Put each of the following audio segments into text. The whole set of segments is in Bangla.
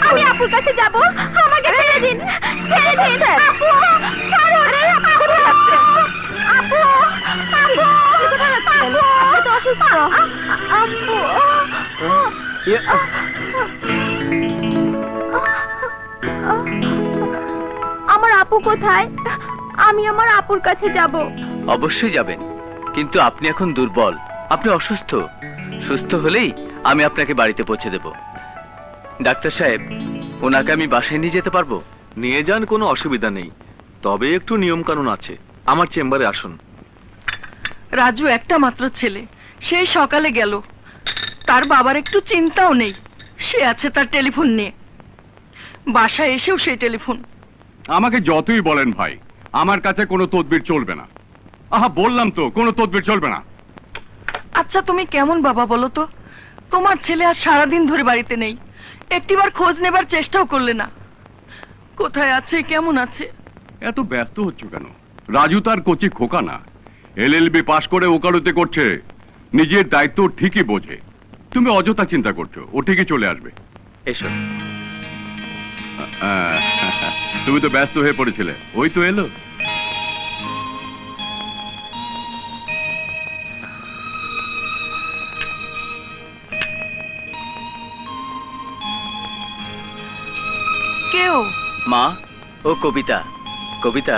আমি আপুর কাছে যাব। আমাকে ছেড়ে দিন, ছেড়ে দিন। আপু, ছাড়ুন। আপু, আপু, কোথায় যাচ্ছেন? আপনি তো অসুস্থ। আপু, আমার আপু কোথায়? আমি আমার আপুর কাছে যাব। অবশ্যই যাবেন, কিন্তু আপনি এখন দুর্বল, আপনি অসুস্থ। সুস্থ হলেই আমি আপনাকে বাড়িতে পৌঁছে দেব। ডাক্তার সাহেব, ওনাকে আমি বাসায় নিয়ে যেতে পারবো? নিয়ে যান, কোনো অসুবিধা নেই, তবে একটু নিয়ম কানুন আছে। আমার চেম্বারে আসুন। রাজু একটা মাত্র ছেলে, সেই সকালে গেল। তার বাবার একটু চিন্তাও নেই, সে আছে তার টেলিফোন নিয়ে। বাসায় এসেও সেই টেলিফোন। আমাকে যতই বলেন ভাই, আমার কাছে কোনো তদবির চলবে না। আহা, বললাম তো কোনো তদবির চলবে না। আচ্ছা তুমি কেমন বাবা বলো তো? তোমার ছেলে আজ সারাদিন ধরে বাড়িতে নেই, একটিবার খোঁজ নেবার চেষ্টাও করলে না। কোথায় আছে, কেমন আছে? এত ব্যস্ত হচ্ছ কেন? রাজু তার কচি খোকা না, এলএলবি পাশ করে ওকালতি করছে, নিজের দায়িত্ব ঠিকই বোঝে। তুমি অযথা চিন্তা করছো, ও ঠিকই চলে আসবে। এসো। তুমি তো ব্যস্ত হয়ে পড়েছিলে, ওই তো এলো। কেউ? মা ও কবিতা। কবিতা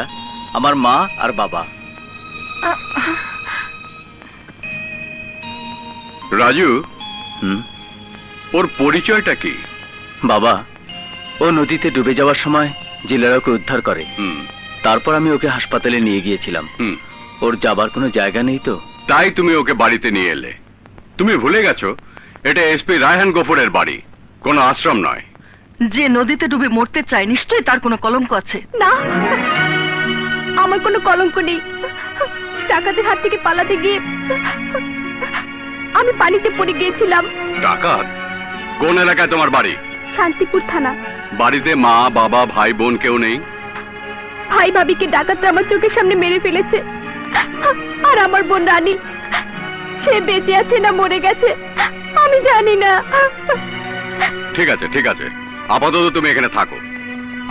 আমার মা আর বাবা। রাজু, হুম, ওর পরিচয়টা কি? বাবা, ও নদীতে ডুবে যাওয়ার সময় জেলেরা ওকে উদ্ধার করে। তারপর আমি ওকে হাসপাতালে নিয়ে গিয়েছিলাম। ওর যাবার কোনো জায়গা নেই তো, তাই তুমি ওকে বাড়িতে নিয়ে এলে। তুমি ভুলে গেছো এটা এসপি রায়হান গফুরের বাড়ি, কোনো আশ্রম নয়। যে নদীতে ডুবে মরতে চায় নিশ্চয়ই তার কোনো কলঙ্ক আছে। না, আমার কোনো কলঙ্ক নেই। ডাকাতের হাত থেকে পালাতে গিয়ে আমি পানিতে পড়ে গিয়েছিলাম। ডাকাত? কোন এলাকায় তোমার বাড়ি? শান্তিপুর থানা। বাড়িতে মা, বাবা, ভাই, বোন কেউ নেই? ভাই ভাবিকে ডাকাতরা আমার চোখের সামনে মেরে ফেলেছে। আর আমার বোন রানী, সে বেঁচে আছে না মরে গেছে আমি জানি না। ঠিক আছে, ঠিক আছে, আপাতত তুমি এখানে থাকো,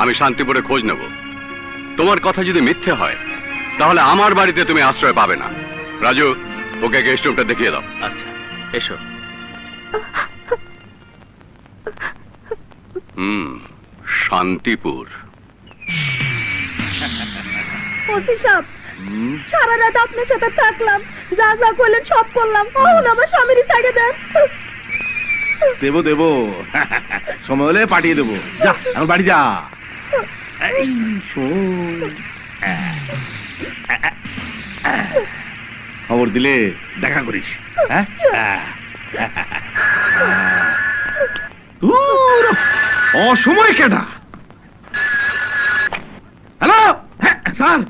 আমি শান্তিপুরে খোঁজ নেব। তোমার কথা যদি মিথ্যে হয় তাহলে আমার বাড়িতে তুমি আশ্রয় পাবে না। রাজু, ওকে গেস্ট রুমটা দেখিয়ে দাও। আচ্ছা, এসো। শান্তিপুর। ওসি সাহেব, সারা রাত আপনার সাথে থাকলাম, যা যা করলেন সব করলাম। আমার স্বামীর জায়গা দেন। দেবো দেবো, সময় হলে পাঠিয়ে দেবো। যা আমার বাড়ি যা। এই শোন, খবর দিলে দেখা করিস। হ্যাঁ, অসময় কেডা? Hello sir,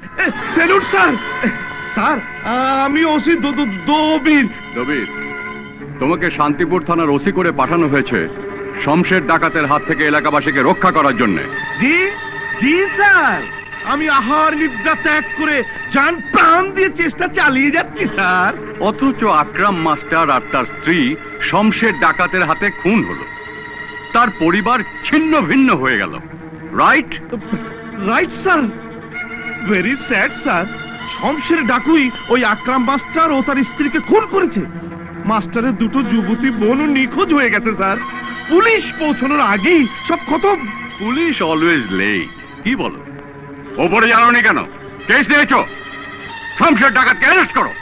salute sir. Sir, আমি ওসি দবির। দবির, তোমাকে শান্তিপুর থানার ওসি করে পাঠানো হয়েছে শমশের ডাকাতের হাত থেকে এলাকাবাসীকে রক্ষা করার জন্য। জি জি স্যার, আমি আহার নিদ্রা ত্যাগ করে জান প্রাণ দিয়ে চেষ্টা চালিয়ে যাচ্ছি স্যার। অথচ আকরাম মাস্টার আর তার স্ত্রী শমশের ডাকাতের হাতে খুন হলো, তার পরিবার ছিন্ন ভিন্ন হয়ে গেল। Right? Right sir, very sad sir. Shamsher ডাকুই ওই আকরাম মাস্টার ও তার স্ত্রীকে খুন করেছে। মাস্টারের দুটো যুবতী বোনও নিখোঁজ হয়ে গেছে স্যার। পুলিশ পৌঁছানোর আগেই সব খতম। Police always late. কি বলো? ওপরে জানাওনি কেন? কেস নিয়েছো? শমশের ডাকাতকে অ্যারেস্ট করো।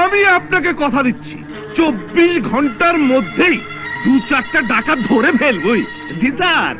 আমি আপনাকে কথা দিচ্ছি 24 ঘন্টার মধ্যেই 2-4টা ডাকাত ধরে ফেলবই। জি স্যার।